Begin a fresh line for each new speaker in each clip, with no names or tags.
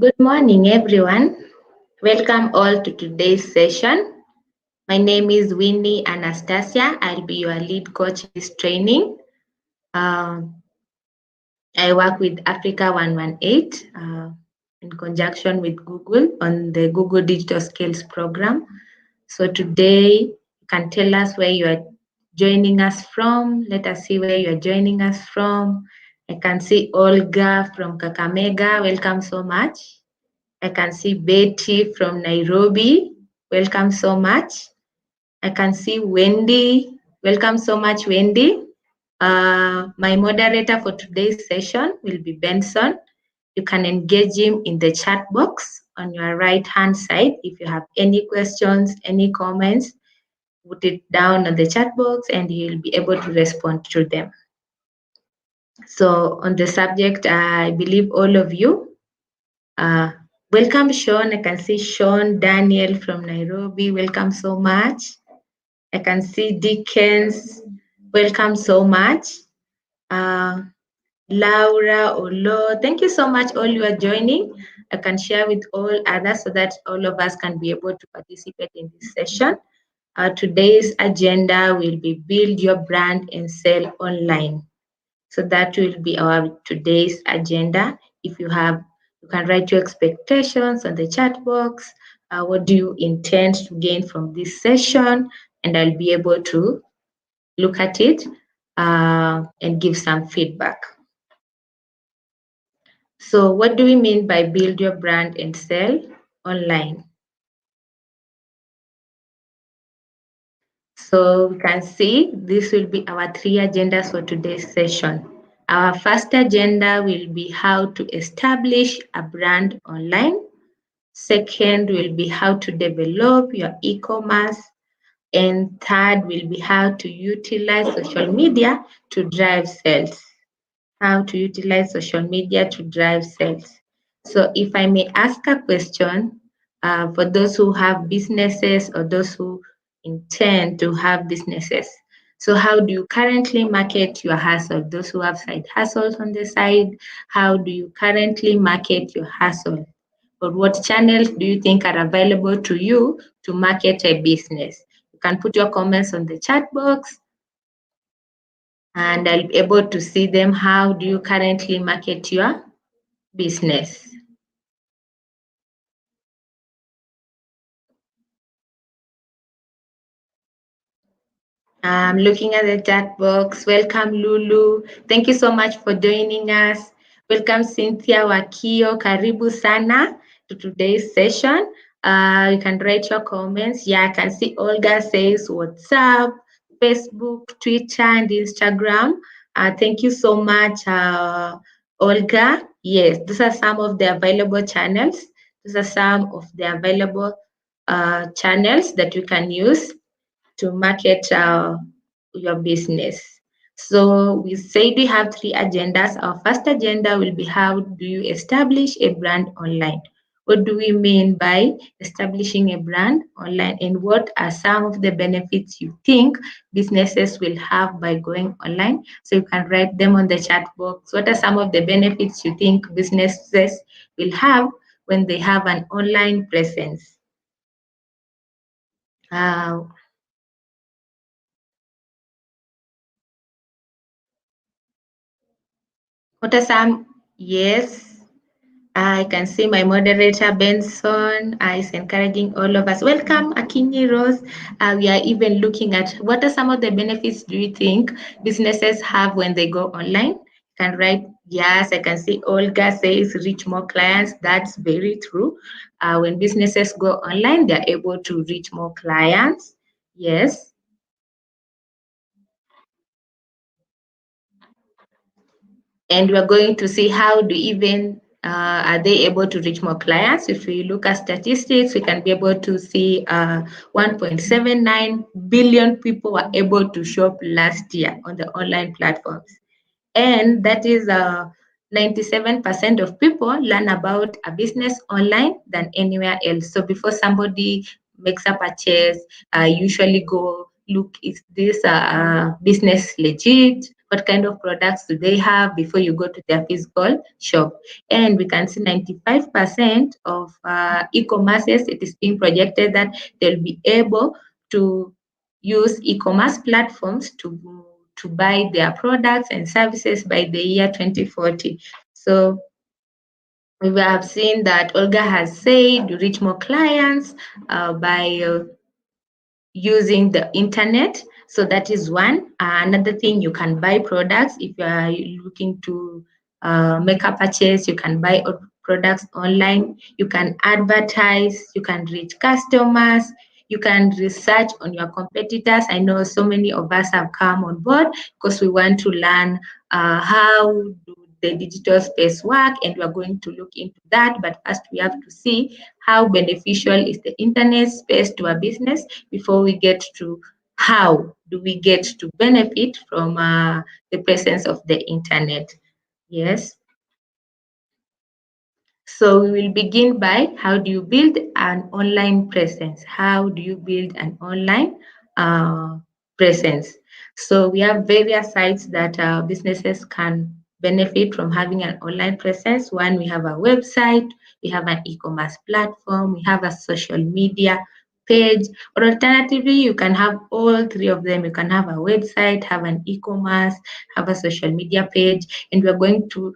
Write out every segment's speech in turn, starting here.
Good morning, everyone. Welcome all to today's session. My name is Winnie Anastasia. I'll be your lead coach in this training. I work with Africa 118 in conjunction with Google on the Google Digital Skills Program. So today, you can tell us where you are joining us from. Let us see where you are joining us from. I can see Olga from Kakamega. Welcome so much. I can see Betty from Nairobi. Welcome so much. I can see Wendy. Welcome so much, Wendy. My moderator for today's session will be Benson. You can engage him in the chat box on your right-hand side. If you have any questions, any comments, put it down on the chat box and he'll be able to respond to them. So on the subject, I believe all of you welcome, Sean. I can see Sean Daniel from Nairobi. Welcome so much. I can see Dickens. Welcome so much. Laura Olo. Thank you so much, all you are joining. I can share with all others so that all of us can be able to participate in this session. Today's agenda will be build your brand and sell online. So that will be our today's agenda. If you have, you can write your expectations on the chat box. What do you intend to gain from this session? And I'll be able to look at it and give some feedback. So what do we mean by build your brand and sell online? So we can see this will be our 3 agendas for today's session. Our first agenda will be how to establish a brand online. Second will be how to develop your e-commerce. And third will be how to utilize social media to drive sales. How to utilize social media to drive sales. So if I may ask a question, for those who have businesses or those who intend to have businesses. So how do you currently market your hustle? Those who have side hustles on the side, how do you currently market your hustle? Or what channels do you think are available to you to market a business? You can put your comments on the chat box and I'll be able to see them. How do you currently market your business? I'm looking at the chat box. Welcome, Lulu. Thank you so much for joining us. Welcome, Cynthia Wakio. Karibu sana to today's session. You can write your comments. Yeah, I can see Olga says WhatsApp, Facebook, Twitter, and Instagram. Thank you so much, Olga. Yes, these are some of the available channels. These are some of the available channels that you can use to market your business. So we said we have 3 agendas. Our first agenda will be how do you establish a brand online? What do we mean by establishing a brand online, and what are some of the benefits you think businesses will have by going online? So you can write them on the chat box. What are some of the benefits you think businesses will have when they have an online presence? What are some? Yes, I can see my moderator Benson is encouraging all of us. Welcome, Akinyi Rose. We are even looking at what are some of the benefits do you think businesses have when they go online? You can write yes. I can see Olga says reach more clients. That's very true. When businesses go online, they're able to reach more clients. Yes. And we're going to see how do even are they able to reach more clients. If we look at statistics, we can be able to see 1.79 billion people were able to shop last year on the online platforms. And that is 97% of people learn about a business online than anywhere else. So before somebody makes a purchase, usually go look, is this business legit? what kind of products do they have before you go to their physical shop. And we can see 95% of e-commerces, it is being projected that they'll be able to use e-commerce platforms to buy their products and services by the year 2040. So we have seen that Olga has said you reach more clients by using the internet. So that is one. Another thing, you can buy products if you are looking to make a purchase. You can buy products online. You can advertise. You can reach customers. You can research on your competitors. I know so many of us have come on board because we want to learn how do the digital space work, and we are going to look into that. But first, we have to see how beneficial is the internet space to our business before we get to how do we get to benefit from the presence of the internet. Yes. So we will begin by how do you build an online presence? How do you build an online presence? So we have various sites that businesses can benefit from having an online presence. One, we have a website, we have an e-commerce platform, we have a social media page, or alternatively, you can have all three of them. You can have a website, have an e-commerce, have a social media page, and we're going to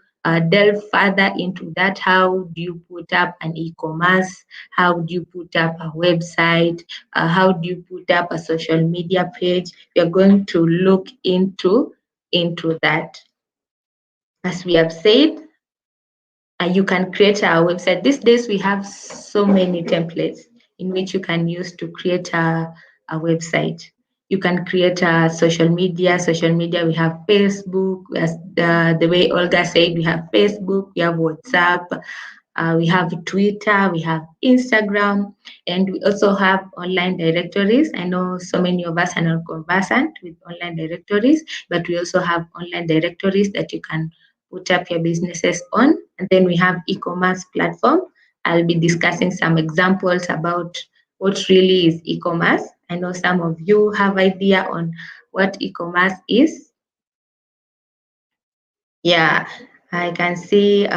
delve further into that. How do you put up an e-commerce? How do you put up a website? How do you put up a social media page? We are going to look into that. As we have said, you can create a website. These days, we have so many templates in which you can use to create a website. You can create a social media. Social media, we have Facebook. As the way Olga said, we have Facebook, we have WhatsApp, we have Twitter, we have Instagram, and we also have online directories. I know so many of us are not conversant with online directories, but we also have online directories that you can put up your businesses on. And then we have e-commerce platform. I'll be discussing some examples about what really is e-commerce. I know some of you have idea on what e-commerce is. Yeah, I can see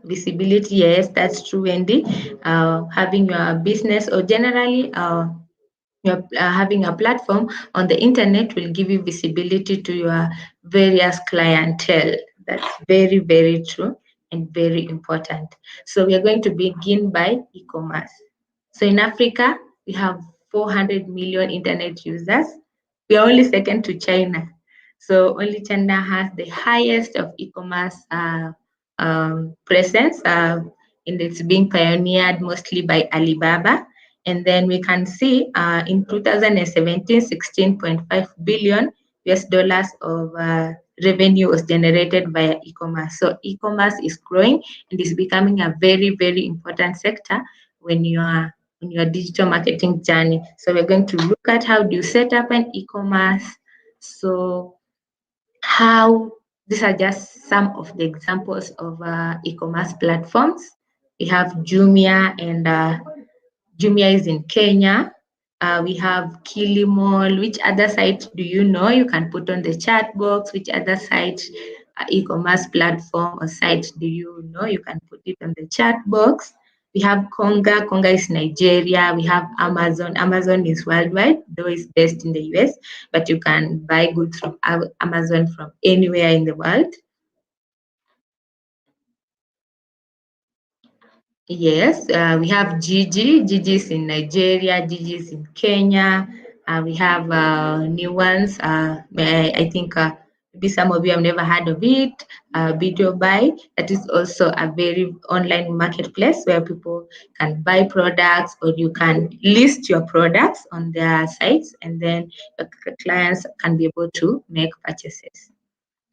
visibility. Yes, that's true, Wendy. Having your business or generally having a platform on the internet will give you visibility to your various clientele. That's very, very true and very important. So we are going to begin by e-commerce. So in Africa, we have 400 million internet users. We are only second to China. So only China has the highest of e-commerce presence, and it's being pioneered mostly by Alibaba. And then we can see in 2017, 16.5 billion US dollars of revenue was generated via e-commerce. So e-commerce is growing and is becoming a very, very important sector when you are in your digital marketing journey. So we're going to look at how do you set up an e-commerce. So how these are just some of the examples of e-commerce platforms. We have Jumia, and Jumia is in Kenya. We have Kilimall. Which other site do you know? You can put on the chat box. Which other site, e-commerce platform or site do you know? You can put it on the chat box. We have Konga. Konga is Nigeria. We have Amazon. Amazon is worldwide, though it's based in the US, but you can buy goods from Amazon from anywhere in the world. Yes, we have Gigi. Gigi is in Nigeria. Gigi is in Kenya. We have new ones. I think maybe some of you have never heard of it. Video Buy. That is also a very online marketplace where people can buy products, or you can list your products on their sites, and then clients can be able to make purchases.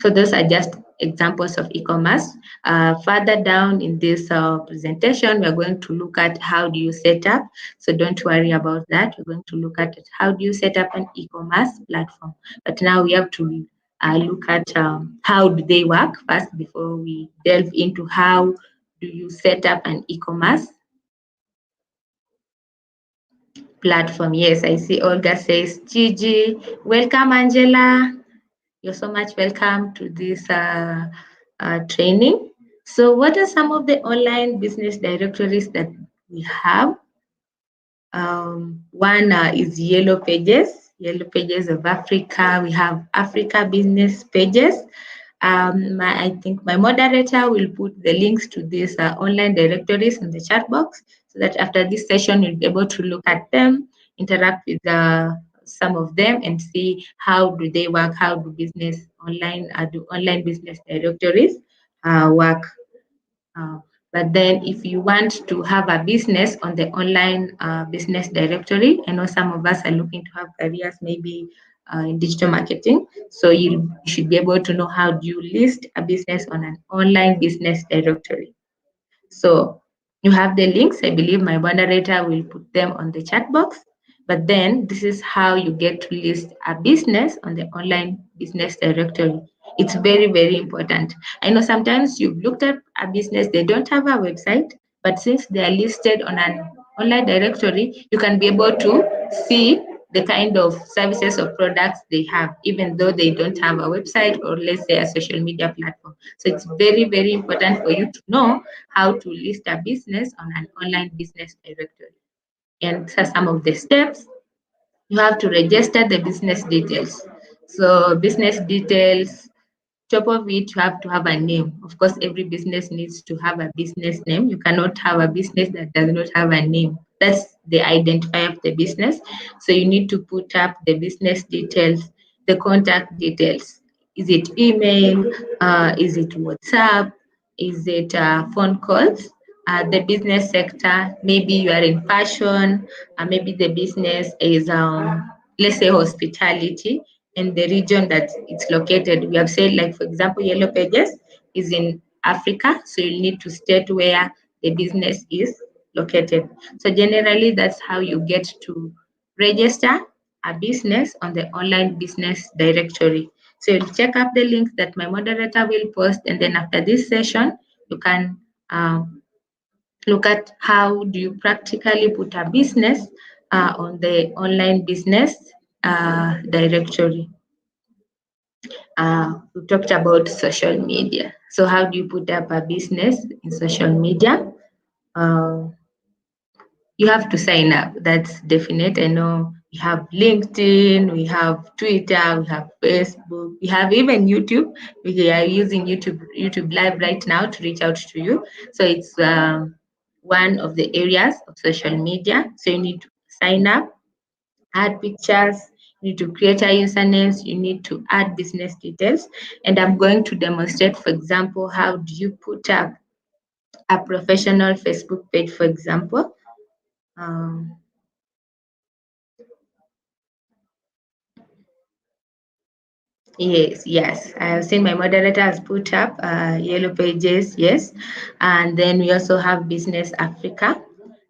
So those are just examples of e-commerce. Further down in this presentation, we're going to look at how do you set up. So don't worry about that. We're going to look at how do you set up an e-commerce platform. But now we have to look at how do they work first before we delve into how do you set up an e-commerce platform. Yes, I see Olga says, Gigi. Welcome, Angela. You're so much welcome to this training. So, what are some of the online business directories that we have? One is Yellow Pages of Africa. We have Africa Business Pages. I think my moderator will put the links to these online directories in the chat box so that after this session, you'll be able to look at them, interact with some of them and see how do they work, how do online business directories work. Uh, but then if you want to have a business on the online business directory, I know some of us are looking to have careers maybe in digital marketing. So you should be able to know how do you list a business on an online business directory. So you have the links. I believe my moderator will put them on the chat box. But then this is how you get to list a business on the online business directory. It's very, very important. I know sometimes you've looked at a business, they don't have a website, but since they are listed on an online directory, you can be able to see the kind of services or products they have, even though they don't have a website or let's say a social media platform. So it's very, very important for you to know how to list a business on an online business directory. And so some of the steps, you have to register the business details. So business details, top of it, you have to have a name. Of course, every business needs to have a business name. You cannot have a business that does not have a name. That's the identifier of the business. So you need to put up the business details, the contact details. Is it email? Is it WhatsApp? Is it phone calls? The business sector, maybe you are in fashion, maybe the business is, let's say, hospitality in the region that it's located. We have said, like, for example, Yellow Pages is in Africa, so you need to state where the business is located. So generally, that's how you get to register a business on the online business directory. So you'll check up the links that my moderator will post, and then after this session, you can look at how do you practically put a business on the online business directory. We talked about social media. So how do you put up a business in social media? Uh, you have to sign up. That's definite. I know we have LinkedIn, we have Twitter, we have Facebook, we have even YouTube. We are using YouTube Live right now to reach out to you. So it's one of the areas of social media. So you need to sign up, add pictures, you need to create a usernames, you need to add business details. And I'm going to demonstrate, for example, how do you put up a professional Facebook page, for example. Um, yes. I have seen my moderator has put up Yellow Pages, yes. And then we also have Business Africa.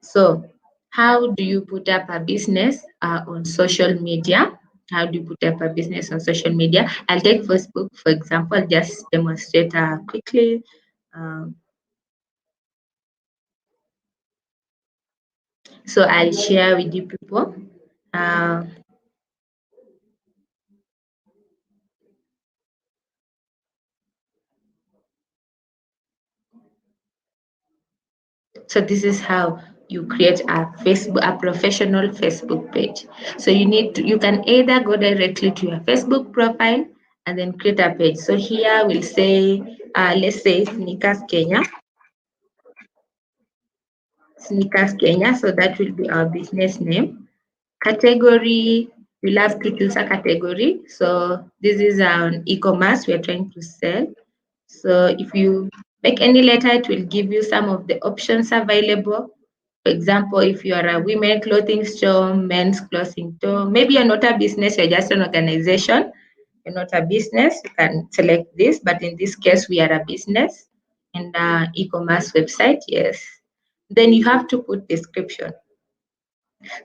So how do you put up a business on social media? How do you put up a business on social media? I'll take Facebook, for example, just demonstrate quickly. Um, so I'll share with you people. Uh, So this is how you create a professional Facebook page. So you can either go directly to your Facebook profile and then create a page. So here we'll say, let's say Sneakers Kenya. Sneakers Kenya. So that will be our business name. Category, we'll have to choose a category. So this is an e-commerce we're trying to sell. So if you make any letter, it will give you some of the options available. For example, if you are a women clothing store, men's clothing store, maybe you're not a business, you're just an organization, you're not a business, you can select this. But in this case, we are a business and e-commerce website, yes. Then you have to put description.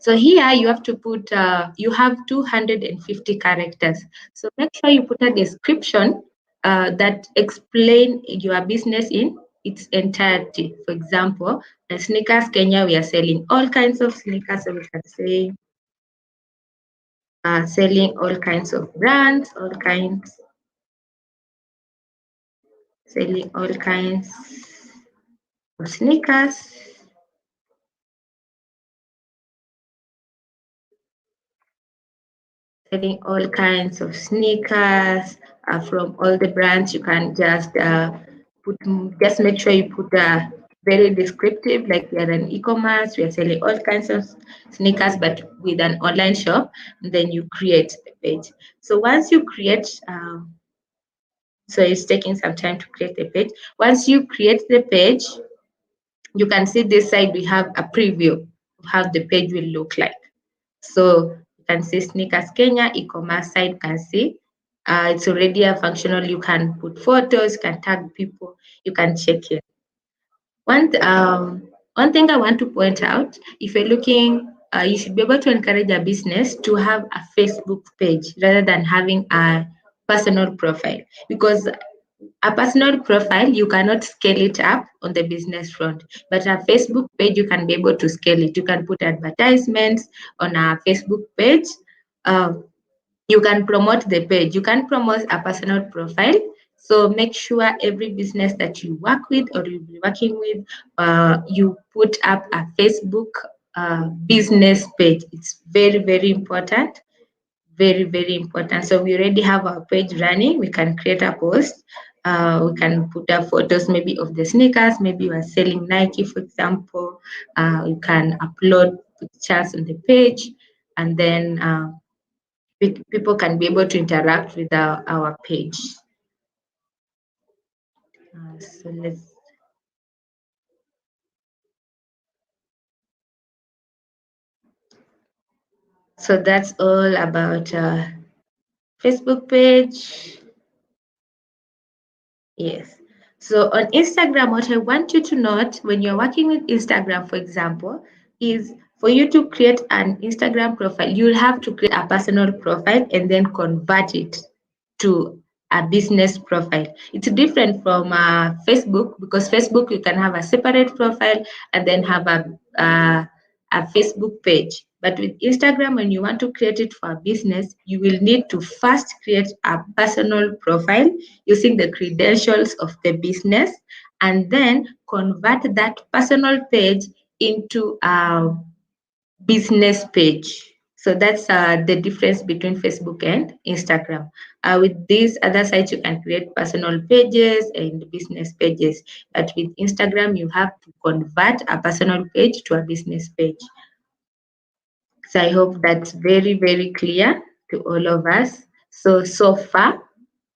So here you have to put, you have 250 characters. So make sure you put a description that explain your business in its entirety. For example, Sneakers Kenya, we are selling all kinds of sneakers. So we can say selling all kinds of brands, all kinds. selling all kinds of sneakers. Selling all kinds of sneakers from all the brands. You can just just make sure you put very descriptive, like we are an e-commerce, we are selling all kinds of sneakers, but with an online shop. And then you create the page. So once you create, so it's taking some time to create the page. Once you create the page, you can see this side we have a preview of how the page will look like. So you can see Sneakers Kenya e-commerce site. You can see it's already a functional. You can put photos, you can tag people, you can check it. One thing I want to point out, if you're looking, you should be able to encourage a business to have a Facebook page rather than having a personal profile, because a personal profile, you cannot scale it up on the business front, but a Facebook page, you can be able to scale it. You can put advertisements on a Facebook page. Uh, you can promote the page. You can promote a personal profile. So make sure every business that you work with or you'll be working with, you put up a Facebook business page. It's very, very important. Very, very important. So we already have our page running. We can create a post. We can put up photos maybe of the sneakers. Maybe you are selling Nike, for example. You can upload pictures on the page, and then people can be able to interact with our page. So let's. So that's all about Facebook page. Yes. So on Instagram, what I want you to note when you're working with Instagram, for example, is for you to create an Instagram profile, you'll have to create a personal profile and then convert it to a business profile. It's different from Facebook, because Facebook you can have a separate profile and then have a Facebook page. But with Instagram, when you want to create it for a business, you will need to first create a personal profile using the credentials of the business, and then convert that personal page into a business page. So that's the difference between Facebook and Instagram. With these other sites, you can create personal pages and business pages. But with Instagram, you have to convert a personal page to a business page. So I hope that's very, very clear to all of us. So far,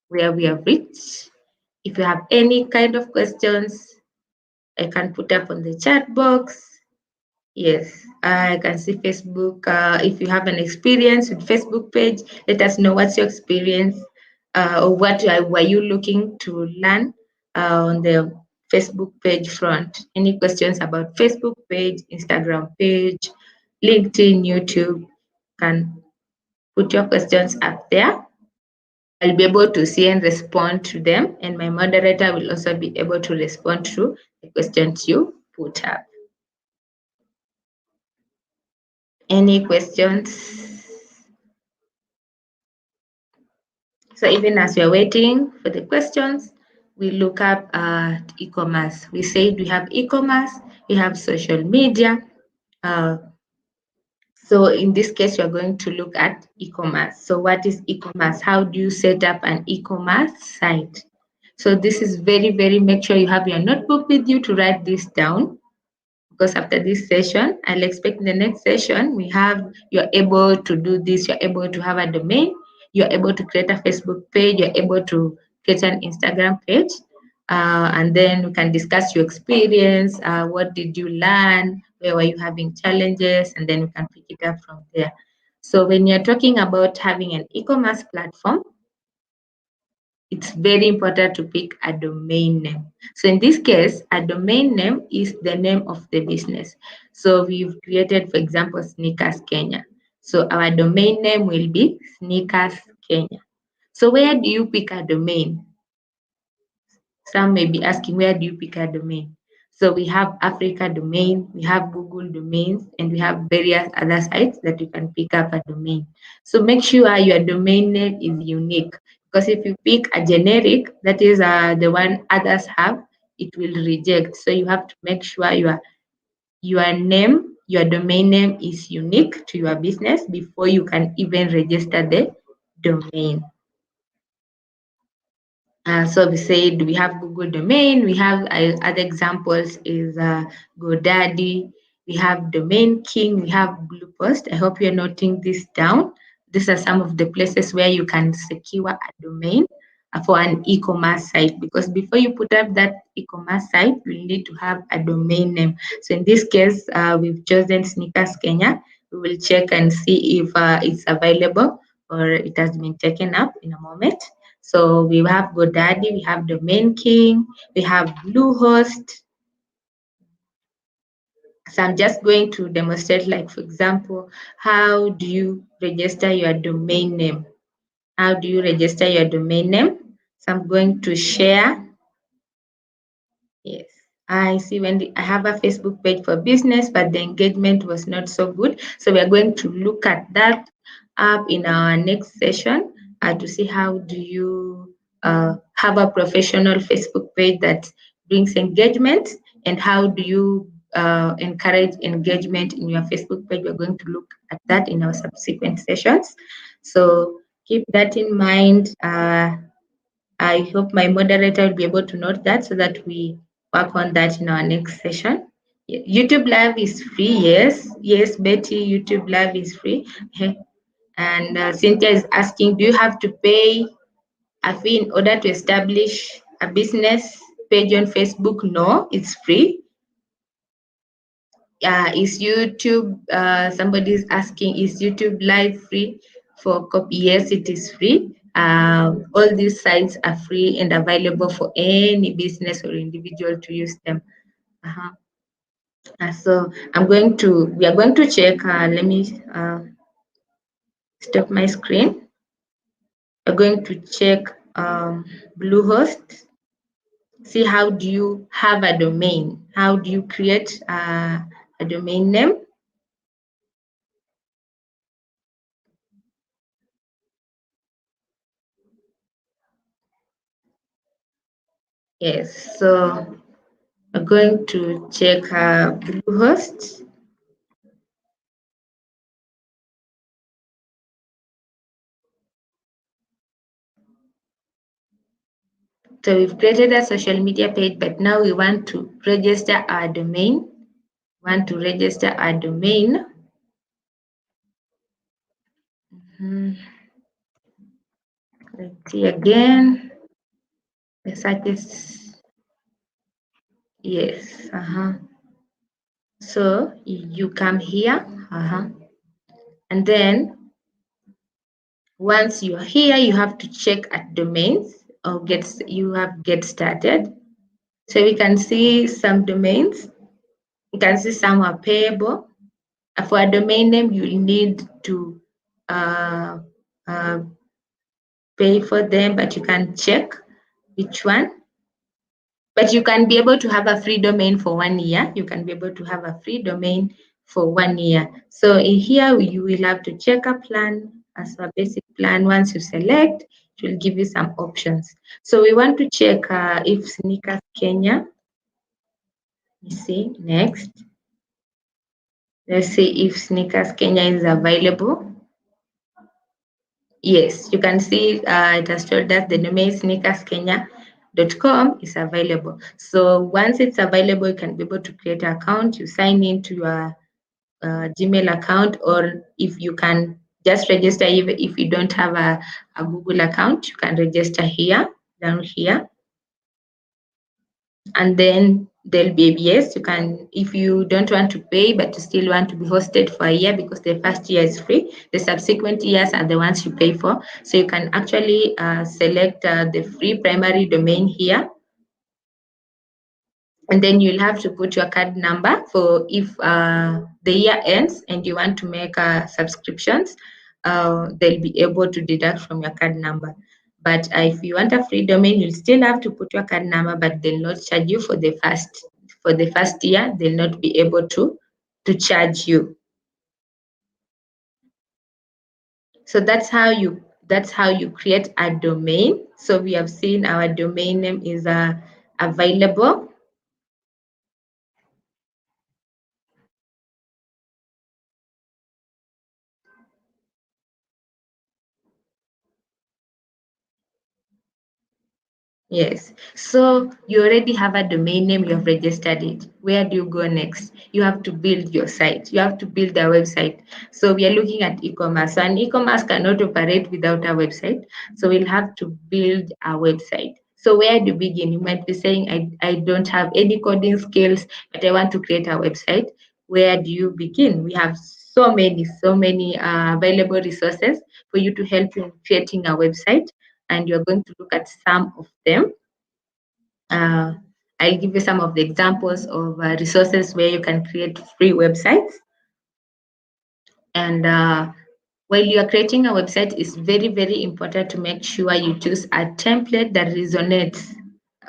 where we have reached. If you have any kind of questions, I can put up on the chat box. Yes, I can see Facebook. If you have an experience with Facebook page, let us know what's your experience, or what were you looking to learn on the Facebook page front. Any questions about Facebook page, Instagram page, LinkedIn, YouTube, can put your questions up there. I'll be able to see and respond to them, and my moderator will also be able to respond to the questions you put up. Any questions? So even as we're waiting for the questions, we look up at e-commerce. We said we have e-commerce, we have social media. So in this case, we're going to look at e-commerce. So what is e-commerce? How do you set up an e-commerce site? So this is very, very, make sure you have your notebook with you to write this down, because after this session, I'll expect in the next session, you're able to do this, you're able to have a domain, you're able to create a Facebook page, you're able to create an Instagram page, and then we can discuss your experience, what did you learn, where were you having challenges, and then we can pick it up from there. So when you're talking about having an e-commerce platform, it's very important to pick a domain name. So in this case, a domain name is the name of the business. So we've created, for example, Sneakers Kenya. So our domain name will be Sneakers Kenya. So where do you pick a domain? Some may be asking, where do you pick a domain? So we have Africa domain, we have Google domains, and we have various other sites that you can pick up a domain. So make sure your domain name is unique. Because if you pick a generic, that is the one others have, it will reject. So you have to make sure your name, your domain name is unique to your business before you can even register the domain. So we said we have Google domain. We have other examples is GoDaddy. We have Domain King. We have Bluepost. I hope you're noting this down. These are some of the places where you can secure a domain for an e-commerce site, because before you put up that e-commerce site, you need to have a domain name. So in this case, we've chosen Sneakers Kenya. We will check and see if it's available or it has been taken up in a moment. So we have GoDaddy, we have Domain King, we have Bluehost. So I'm just going to demonstrate, like, for example, how do you register your domain name? How do you register your domain name? So I'm going to share. Yes, I see I have a Facebook page for business, but the engagement was not so good. So we are going to look at that up in our next session to see how do you have a professional Facebook page that brings engagement, and how do you encourage engagement in your Facebook page. We're going to look at that in our subsequent sessions. So keep that in mind. I hope my moderator will be able to note that so that we work on that in our next session. YouTube Live is free, yes. Yes, Betty, YouTube Live is free. And Cynthia is asking, do you have to pay a fee in order to establish a business page on Facebook? No, it's free. Is YouTube, somebody is asking, is YouTube Live free for copy? Yes, it is free. All these sites are free and available for any business or individual to use them. So we are going to check, let me stop my screen. We're going to check Bluehost. See, how do you have a domain? How do you create a domain name? Yes, so we're going to check Bluehost. So we've created a social media page, but now we want to register our domain. Want to register our domain. Let's see again. The search is yes. So you come here. And then once you're here, you have to check at domains or get started. So we can see some domains. You can see some are payable. For a domain name, you need to pay for them, but you can check which one. But you can be able to have a free domain for 1 year. You can be able to have a free domain for 1 year. So in here, you will have to check a plan as a basic plan. Once you select, it will give you some options. So we want to check if Sneakers Kenya. Let me see next. Let's see if Sneakers Kenya is available. Yes, you can see it has told us the domain sneakerskenya.com is available. So once it's available, you can be able to create an account. You sign into your Gmail account, or if you can just register, even if you don't have a Google account, you can register here, down here. And then there'll be, yes, you can, if you don't want to pay but you still want to be hosted for a year, because the first year is free, the subsequent years are the ones you pay for. So you can actually select the free primary domain here, and then you'll have to put your card number for if the year ends and you want to make subscriptions, they'll be able to deduct from your card number. But if you want a free domain, you'll still have to put your card number, but they'll not charge you for the first year. They'll not be able to charge you. So that's that's how you create a domain. So we have seen our domain name is available. Yes. So you already have a domain name, you have registered it. Where do you go next? You have to build your site. You have to build a website. So we are looking at e-commerce. And e-commerce cannot operate without a website. So we'll have to build a website. So where do you begin? You might be saying, I don't have any coding skills, but I want to create a website. Where do you begin? We have so many available resources for you to help you in creating a website, and you're going to look at some of them. Uh, I'll give you some of the examples of resources where you can create free websites. And while you are creating a website, it's very important to make sure you choose a template that resonates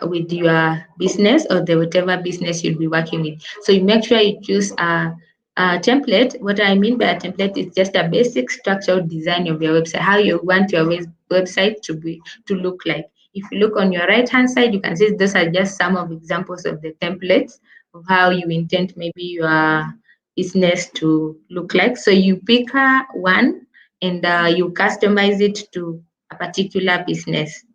with your business or the whatever business you'll be working with. So you make sure you choose a template. What I mean by a template is just a basic structured design of your website, how you want your website to look like. If you look on your right hand side, you can see those are just some of examples of the templates of how you intend maybe your business to look like. So you pick one and you customize it to a particular business.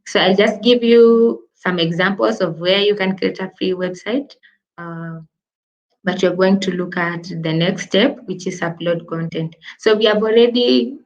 So I'll just give you some examples of where you can create a free website. Uh, but you're going to look at the next step, which is upload content. So we have already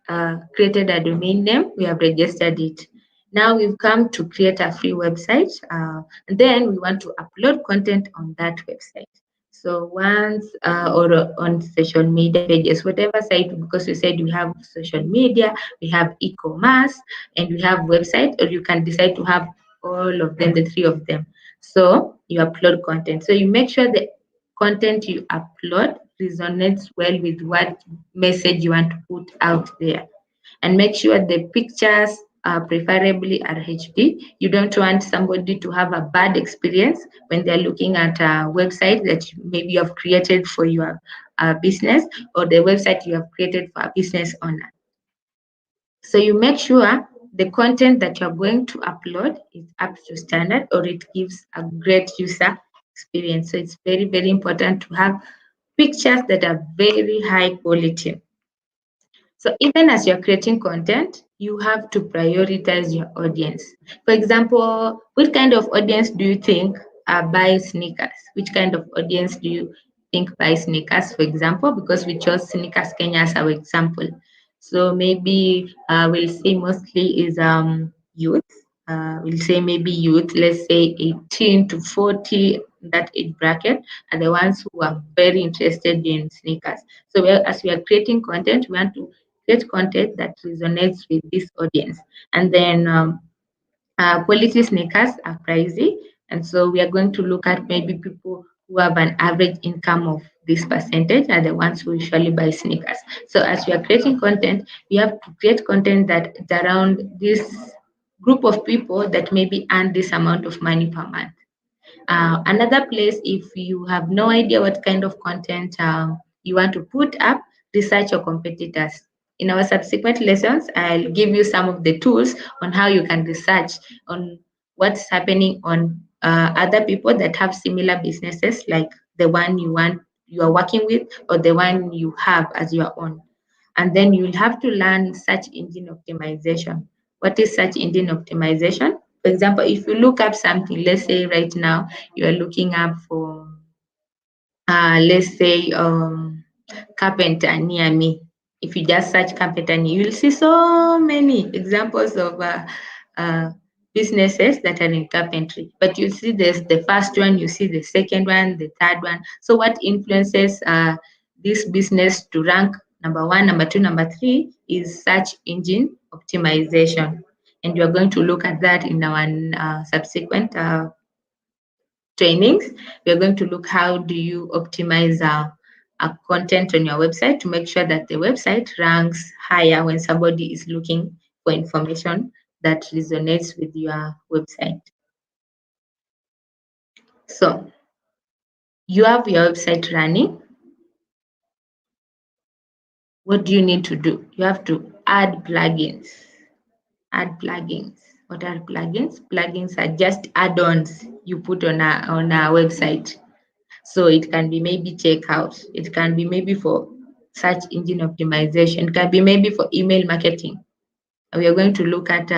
created a domain name, we have registered it. Now we've come to create a free website, and then we want to upload content on that website. So once or on social media pages, whatever site, because we said we have social media, we have e-commerce, and we have website, or you can decide to have all of them, the three of them. So you upload content. So you make sure the content you upload resonates well with what message you want to put out there. And make sure the pictures are preferably are HD. You don't want somebody to have a bad experience when they're looking at a website that maybe you have created for your business, or the website you have created for a business owner. So you make sure the content that you're going to upload is up to standard, or it gives a great user experience. So it's very important to have pictures that are very high quality. So even as you're creating content, you have to prioritize your audience. For example, which kind of audience do you think buys sneakers? Which kind of audience do you think buys sneakers, for example? Because we chose Sneakers Kenya as our example. So maybe we'll say mostly is youth. We'll say maybe youth, let's say 18 to 40, that age bracket, are the ones who are very interested in sneakers. So as we are creating content, we want to create content that resonates with this audience. And then quality sneakers are pricey. And so we are going to look at maybe people who have an average income of this percentage are the ones who usually buy sneakers. So as we are creating content, we have to create content that is around this group of people that maybe earn this amount of money per month. Another place, if you have no idea what kind of content you want to put up, research your competitors. In our subsequent lessons, I'll give you some of the tools on how you can research on what's happening on other people that have similar businesses like the one you are working with, or the one you have as your own. And then you'll have to learn search engine optimization. What is search engine optimization? For example, if you look up something, let's say right now you are looking up for, let's say, carpenter near me. If you just search carpenter, you will see so many examples of uh, businesses that are in carpentry. But you see there's the first one, you see the second one, the third one. So what influences this business to rank number one, number two, number three is search engine optimization. And we are going to look at that in our subsequent trainings. We are going to look how do you optimize content on your website to make sure that the website ranks higher when somebody is looking for information that resonates with your website. So you have your website running. What do you need to do? You have to add plugins. Add plugins. What are plugins? Plugins are just add-ons you put on a website. So it can be maybe checkout. It can be maybe for search engine optimization. It can be maybe for email marketing. We are going to look at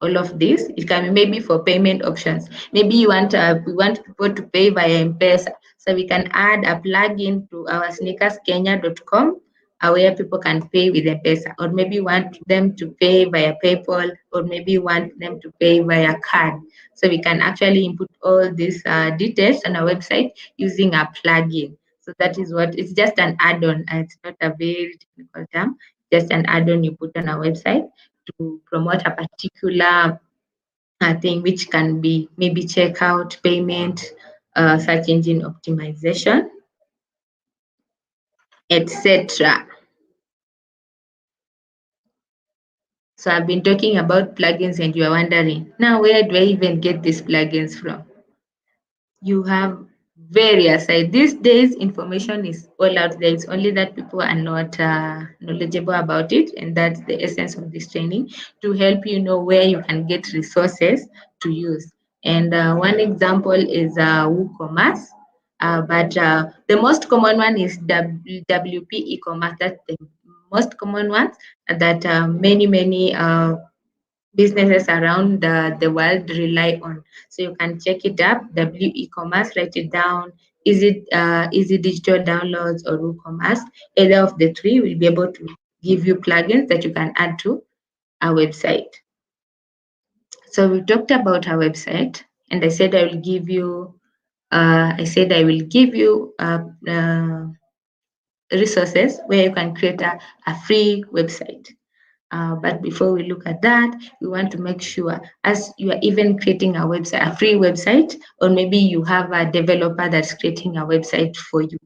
all of this. It can be maybe for payment options. Maybe we want people to pay via M-Pesa. So we can add a plugin to our sneakerskenya.com where people can pay with M-Pesa, or maybe want them to pay via PayPal, or maybe want them to pay via card. So we can actually input all these details on our website using a plugin. So that is what it's just an add-on. It's not a very technical term, just an add-on you put on our website to promote a particular thing, which can be maybe checkout, payment, search engine optimization, etc. So I've been talking about plugins and you're wondering, now where do I even get these plugins from? You have various sites. These days, information is all out there. It's only that people are not knowledgeable about it, and that's the essence of this training, to help you know where you can get resources to use. And one example is WooCommerce, but the most common one is WP e-commerce. That's the most common one that many businesses around the world rely on. So you can check it up, W e-commerce, write it down. Is it easy digital downloads or WooCommerce? Either of the three will be able to give you plugins that you can add to our website. So we talked about our website, and I said I will give you resources where you can create a free website. But before we look at that, we want to make sure, as you are even creating a website, a free website, or maybe you have a developer that's creating a website for you.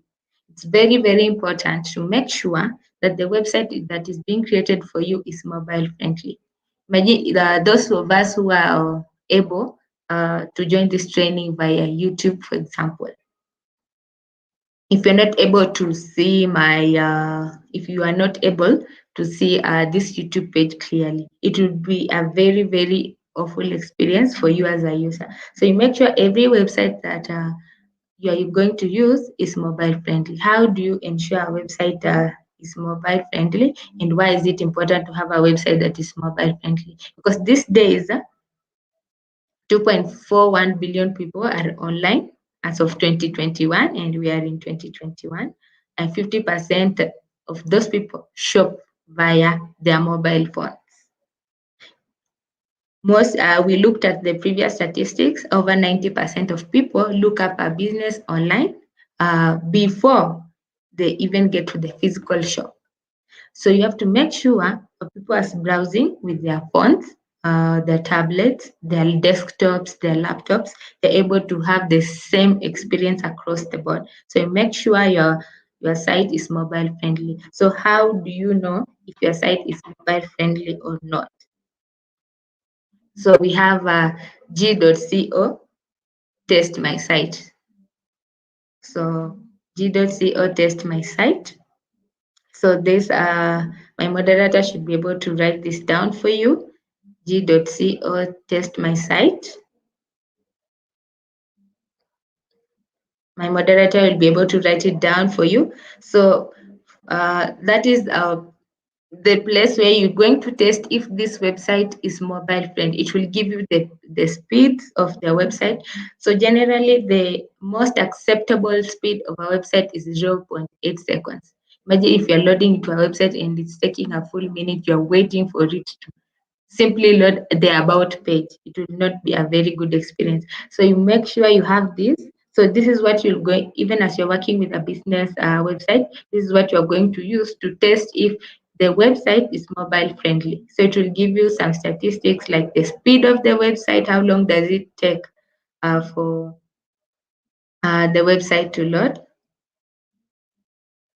It's very, very important to make sure that the website that is being created for you is mobile friendly. Imagine those of us who are able to join this training via YouTube, for example. If you're not able to see if you are not able to see this YouTube page clearly, it would be a very, very awful experience for you as a user. So you make sure every website that you are going to use is mobile friendly. How do you ensure a website is mobile friendly, and why is it important to have a website that is mobile friendly? Because these days, 2.41 billion people are online as of 2021, and we are in 2021, and 50% of those people shop via their mobile phones. We looked at the previous statistics. Over 90% of people look up a business online before they even get to the physical shop. So you have to make sure people are browsing with their phones, their tablets, their desktops, their laptops. They're able to have the same experience across the board. So you make sure your site is mobile friendly. So how do you know if your site is mobile friendly or not? So we have g.co test my site. So g.co test my site. So this my moderator should be able to write this down for you. G.co test my site. My moderator will be able to write it down for you. So that is the place where you're going to test if this website is mobile friendly. It will give you the speed of the website. So generally, the most acceptable speed of a website is 0.8 seconds. Imagine if you're loading into a website and it's taking a full minute, you're waiting for it to simply load the about page. It will not be a very good experience. So you make sure you have this. So this is what you're going, even as you're working with a business website, this is what you're going to use to test if the website is mobile friendly. So it will give you some statistics like the speed of the website, how long does it take for the website to load.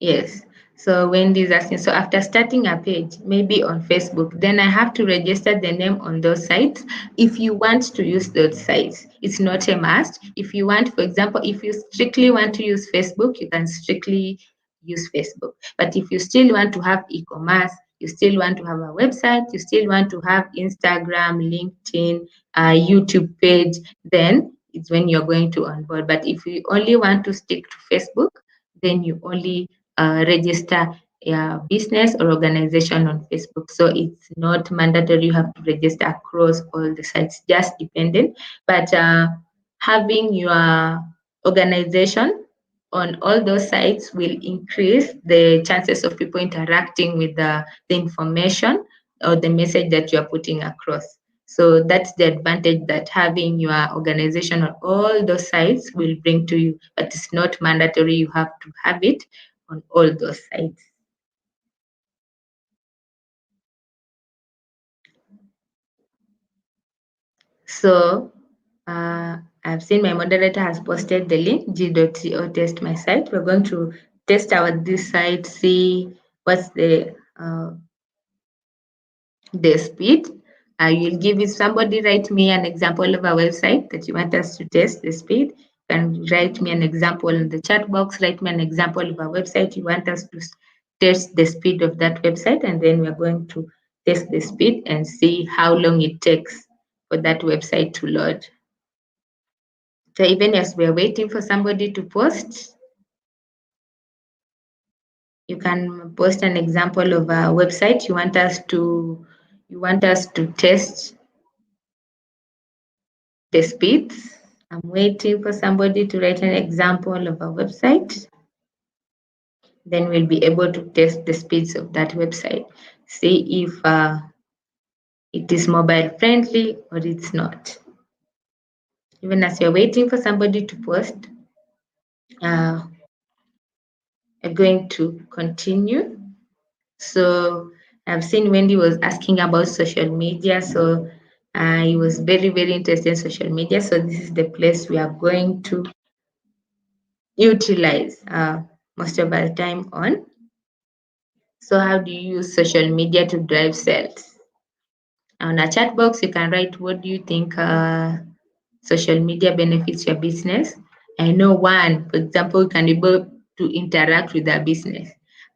Yes. So Wendy is asking, so after starting a page, maybe on Facebook, then I have to register the name on those sites. If you want to use those sites, it's not a must. If you want, for example, if you strictly want to use Facebook, you can strictly use Facebook. But if you still want to have e-commerce, you still want to have a website, you still want to have Instagram, LinkedIn, YouTube page, then it's when you're going to onboard. But if you only want to stick to Facebook, then you only register a business or organization on Facebook. So it's not mandatory you have to register across all the sites, just dependent. But having your organization on all those sites will increase the chances of people interacting with the information or the message that you are putting across. So that's the advantage that having your organization on all those sites will bring to you, but it's not mandatory you have to have it on all those sites. So I've seen my moderator has posted the link, g.co test my site. We're going to test our this site, see what's the speed. You'll give it somebody write me an example of a website that you want us to test the speed. You can write me an example in the chat box, write me an example of a website you want us to test the speed of that website, and then we're going to test the speed and see how long it takes for that website to load. So even as we're waiting for somebody to post, you can post an example of a website you want us to test the speeds. I'm waiting for somebody to write an example of a website. Then we'll be able to test the speeds of that website. See if it is mobile friendly or it's not. Even as you're waiting for somebody to post, I'm going to continue. So I've seen Wendy was asking about social media. So he was very, very interested in social media. So this is the place we are going to utilize most of our time on. So how do you use social media to drive sales? On a chat box, you can write what do you think social media benefits your business. I know one, for example, you can be able to interact with our business.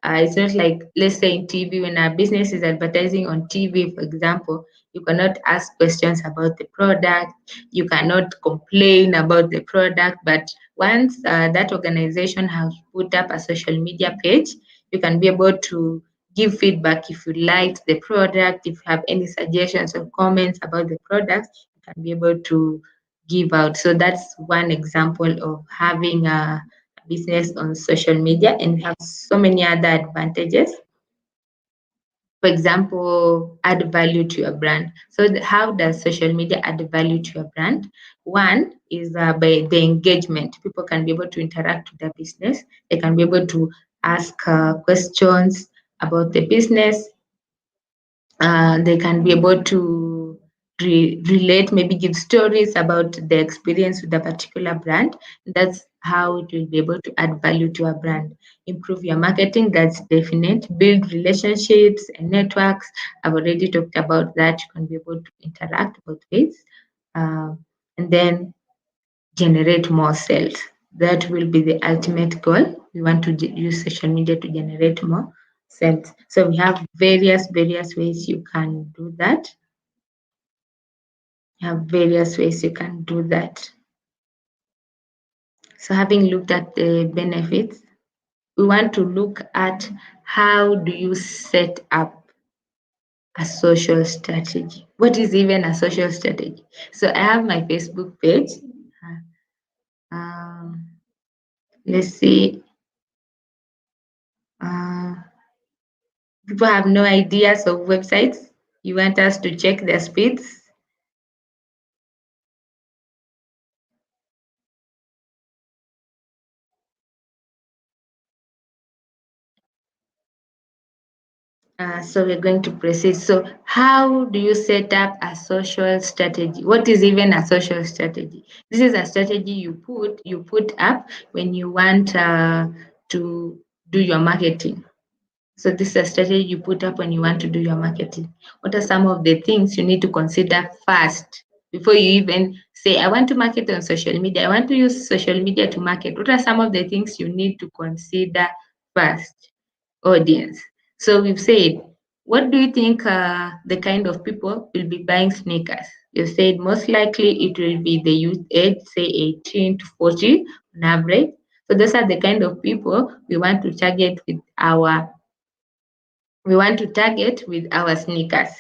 It's not like, let's say in TV, when our business is advertising on TV, for example, you cannot ask questions about the product, you cannot complain about the product. But once that organization has put up a social media page, you can be able to give feedback if you liked the product, if you have any suggestions or comments about the product, you can be able to give out. So that's one example of having a business on social media, and we have so many other advantages. For example, add value to your brand. So how does social media add value to your brand? One is by the engagement. People can be able to interact with their business. They can be able to ask questions about the business. They can be able to relate, maybe give stories about the experience with a particular brand. That's how it will be able to add value to a brand. Improve your marketing, that's definite. Build relationships and networks. I've already talked about that. You can be able to interact both ways. And then generate more sales. That will be the ultimate goal. We want to use social media to generate more sales. So we have various ways you can do that. You have various ways you can do that. So having looked at the benefits, we want to look at how do you set up a social strategy. What is even a social strategy? So I have my Facebook page. Let's see. People have no ideas of websites. You want us to check their speeds? So we're going to proceed. So how do you set up a social strategy? What is even a social strategy? This is a strategy you put up when you want to do your marketing. So this is a strategy you put up when you want to do your marketing. What are some of the things you need to consider first before you even say, I want to market on social media, I want to use social media to market? What are some of the things you need to consider first, audience? So we've said What do you think the kind of people will be buying sneakers? You said most likely it will be the youth age, say 18 to 40 on average. So those are the kind of people we want to target with our sneakers.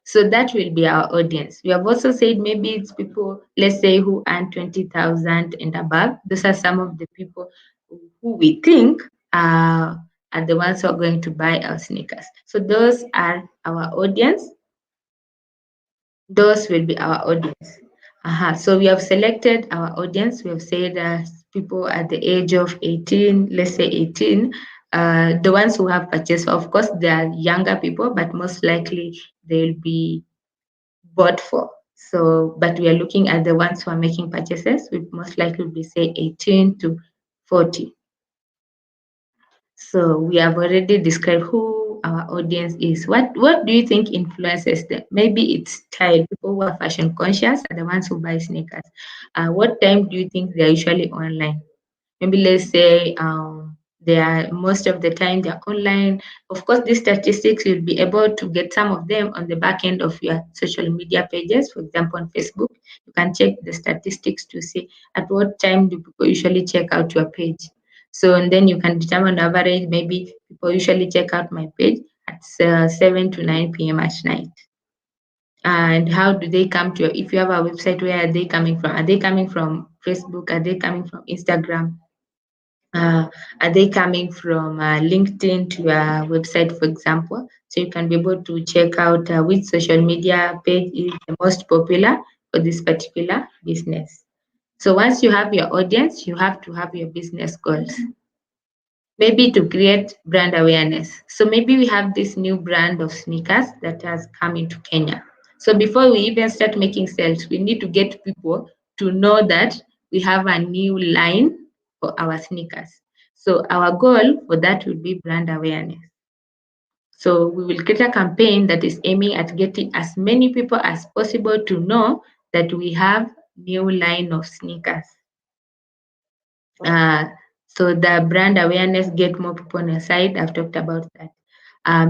So that will be our audience. We have also said maybe it's people, let's say, who earn 20,000 and above. Those are some of the people who we think are the ones who are going to buy our sneakers. So those are our audience. Those will be our audience. So we have selected our audience. We have said people at the age of 18, let's say 18, the ones who have purchased. Of course, they are younger people, but most likely they'll be bought for. So, but we are looking at the ones who are making purchases. We most likely will be say 18 to 40. So we have already described who our audience is. What do you think influences them? Maybe it's style. People who are fashion conscious are the ones who buy sneakers. What time do you think they're usually online? Maybe let's say they are most of the time they're online. Of course, these statistics you'll be able to get some of them on the back end of your social media pages. For example, on Facebook, you can check the statistics to see at what time do people usually check out your page. So and then you can determine average. Maybe people usually check out my page at 7 to 9 p.m. at night. And how do they come to your, if you have a website, where are they coming from? Are they coming from Facebook? Are they coming from Instagram? Uh, are they coming from LinkedIn to your website, for example? So you can be able to check out which social media page is the most popular for this particular business. So once you have your audience, you have to have your business goals. Maybe to create brand awareness. So maybe we have this new brand of sneakers that has come into Kenya. So before we even start making sales, we need to get people to know that we have a new line for our sneakers. So our goal for that will be brand awareness. So we will create a campaign that is aiming at getting as many people as possible to know that we have new line of sneakers. Uh, so the brand awareness, get more people on your side. I've talked about that.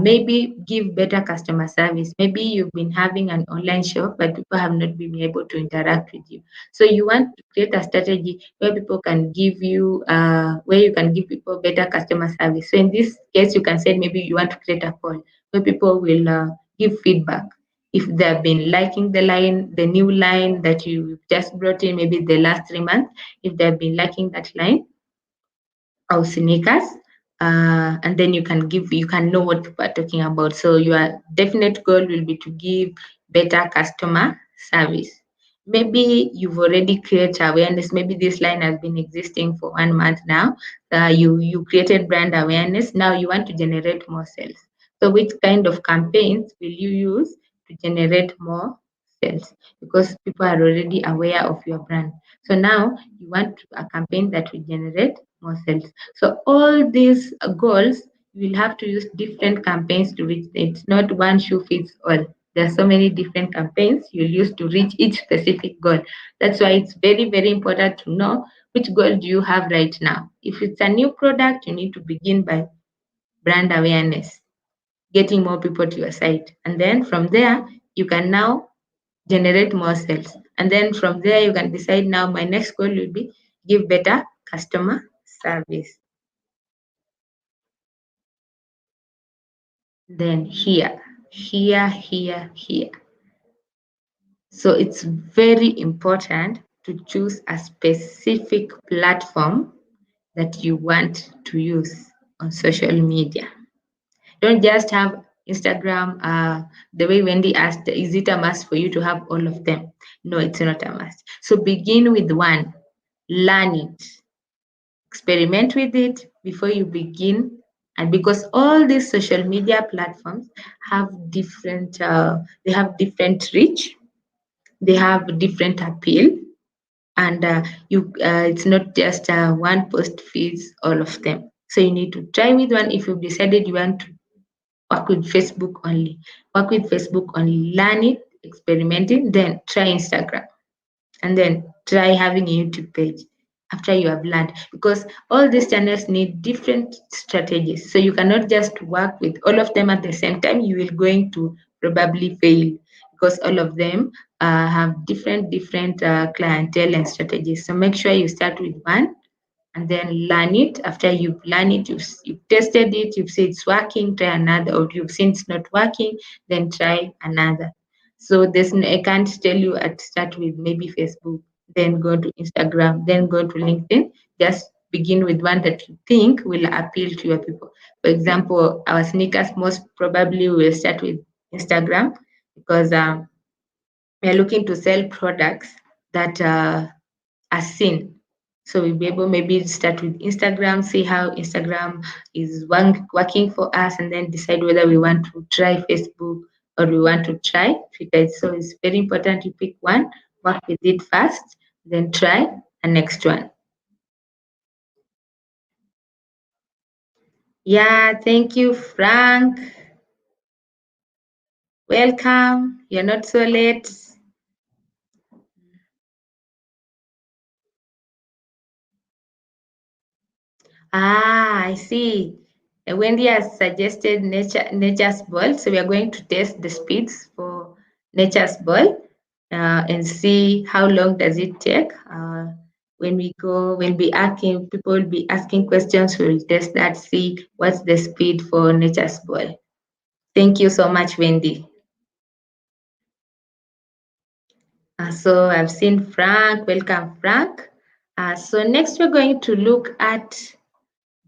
Maybe give better customer service. Maybe you've been having an online shop, but people have not been able to interact with you. So you want to create a strategy where people can give you, where you can give people better customer service. So in this case, you can say maybe you want to create a call where people will give feedback if they've been liking the line, the new line that you just brought in, maybe the last 3 months, if they've been liking that line of sneakers, and then you can know what people are talking about. So your definite goal will be to give better customer service. Maybe you've already created awareness. Maybe this line has been existing for 1 month now. You created brand awareness. Now you want to generate more sales. So which kind of campaigns will you use to generate more sales? Because people are already aware of your brand. So now you want a campaign that will generate more sales. So all these goals, you will have to use different campaigns to reach. It's not one shoe fits all. There are so many different campaigns you'll use to reach each specific goal. That's why it's very, very important to know which goal do you have right now. If it's a new product, you need to begin by brand awareness, getting more people to your site. And then from there, you can now generate more sales. And then from there, you can decide now my next goal will be give better customer service. Then here. So it's very important to choose a specific platform that you want to use on social media. Don't just have Instagram. The way Wendy asked, is it a must for you to have all of them? No, it's not a must. So begin with one, learn it, experiment with it before you begin. And because all these social media platforms have they have different reach, they have different appeal, and it's not just one post feeds all of them. So you need to try with one. If you've decided you want to work with Facebook only, work with Facebook only, learn it, experiment it, then try Instagram, and then try having a YouTube page. after you have learned, because all these channels need different strategies. So you cannot just work with all of them at the same time. You will going to probably fail because all of them have different clientele and strategies. So make sure you start with one and then learn it. After you've learned it, you've tested it, you've seen it's working, try another, or you've seen it's not working, then try another. So I can't tell you at start with maybe Facebook, then go to Instagram, then go to LinkedIn. Just begin with one that you think will appeal to your people. For example, our sneakers most probably will start with Instagram because we are looking to sell products that are seen. So we'll be able maybe start with Instagram, see how Instagram is working for us, and then decide whether we want to try Facebook or we want to try Twitter. So it's very important you pick one, work with it first, then try a next one. Yeah, thank you, Frank. Welcome. You're not so late. Ah, I see. Wendy has suggested nature's ball. So we are going to test the speeds for nature's ball and see how long does it take. When we asking, people will be asking questions, we will test that, see what's the speed for nature's ball. Thank you so much, Wendy. So I've seen Frank. Welcome, Frank. So next we're going to look at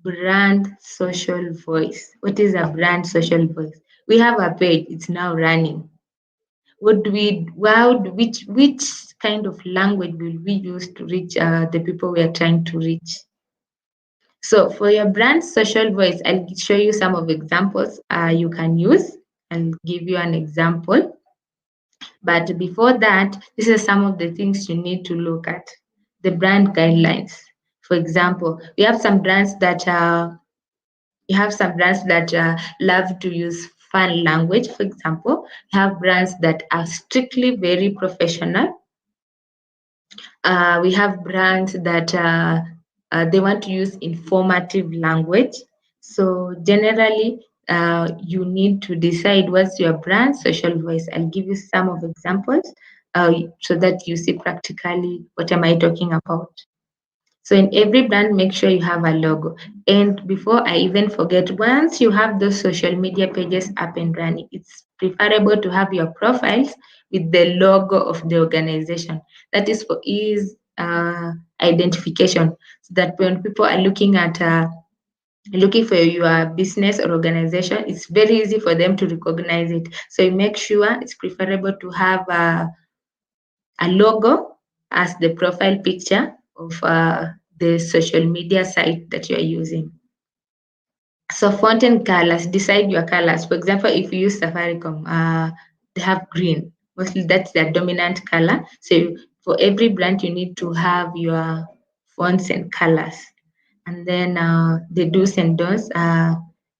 brand social voice. What is a brand social voice? We have a page, it's now running. Which kind of language will we use to reach the people we are trying to reach? So for your brand social voice, I'll show you some of examples you can use. I'll give you an example. But before that, these are some of the things you need to look at. The brand guidelines. For example, we have some brands that love to use fun language. For example, you have brands that are strictly very professional. We have brands that they want to use informative language. So generally, you need to decide what's your brand social voice. I'll give you some of examples so that you see practically what am I talking about. So in every brand, make sure you have a logo. And before I even forget, once you have those social media pages up and running, it's preferable to have your profiles with the logo of the organization. That is for ease identification, so that when people are looking for your business or organization, it's very easy for them to recognize it. So you make sure it's preferable to have a logo as the profile picture of the social media site that you are using. So font and colors, decide your colors. For example, if you use Safaricom, they have green. Mostly that's their dominant color. So for every brand, you need to have your fonts and colors. And then the do's and don'ts.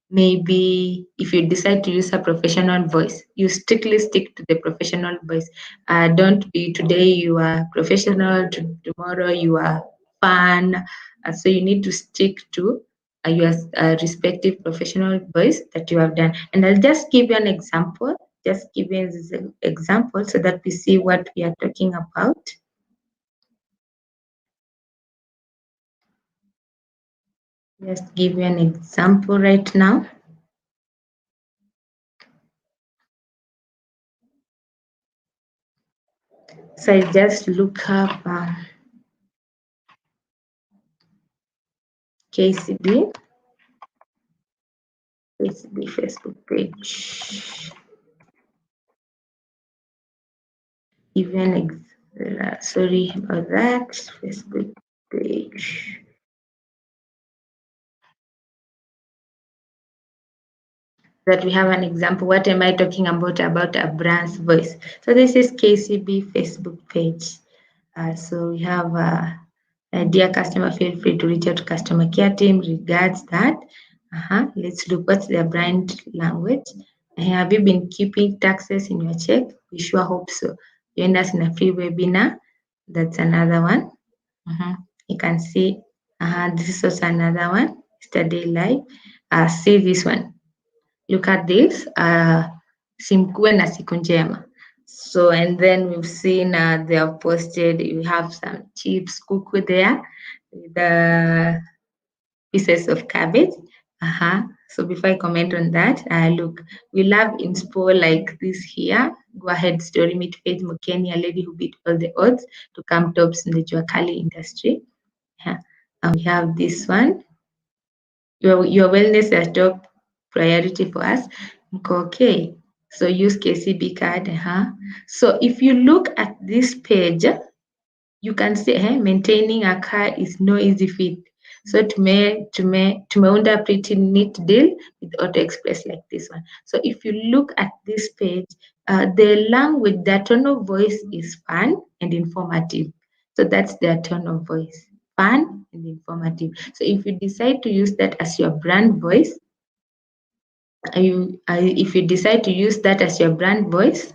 Maybe if you decide to use a professional voice, you strictly stick to the professional voice. Don't be today you are professional, tomorrow you are fun. So you need to stick to your respective professional voice that you have done. And I'll just give you an example. Just give you this example so that we see what we are talking about. Just give you an example right now. So I just look up KCB Facebook page. Even sorry about that, Facebook page. That we have an example. What am I talking about a brand's voice? So this is KCB Facebook page. So we have dear customer, feel free to reach out to customer care team regards that. Let's look what's their brand language. Have you been keeping taxes in your check? We sure hope so. Join us in a free webinar. That's another one. You can see this is also another one, yesterday live. See this one. Look at this. Simkuwe na siku njema. So, and then we've seen they have posted, you have some chips, kuku there, the pieces of cabbage. So before I comment on that, look, we love inspo like this here. Go ahead, story meet page Mukeni, a lady who beat all the odds to come tops in the Juakali industry. And we have this one. Your wellness is a top priority for us. Okay. So use KCB card. So if you look at this page, you can see maintaining a car is no easy feat. So tumeunda a pretty neat deal with Auto Express like this one. So if you look at this page, the language, the tone of voice is fun and informative. So that's their tone of voice, fun and informative. So if you decide to use that as your brand voice, if you decide to use that as your brand voice,